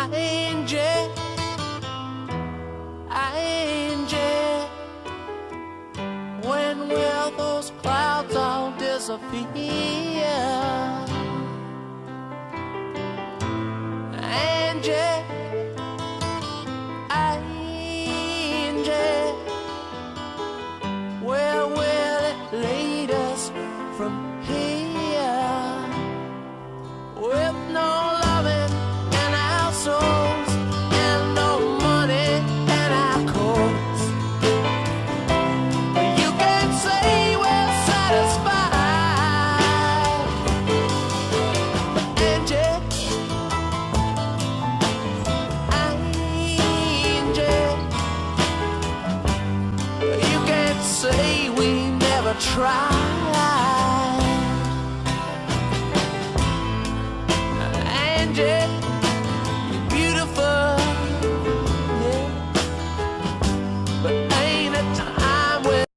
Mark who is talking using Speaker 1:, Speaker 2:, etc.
Speaker 1: Angie, Angie, when will those clouds all disappear? Angie, Angie, where will it lead us from here? With no loving in our souls and no money in our coats, you can't say we're satisfied. Angie, Angie, you can't say we never tried. Angie.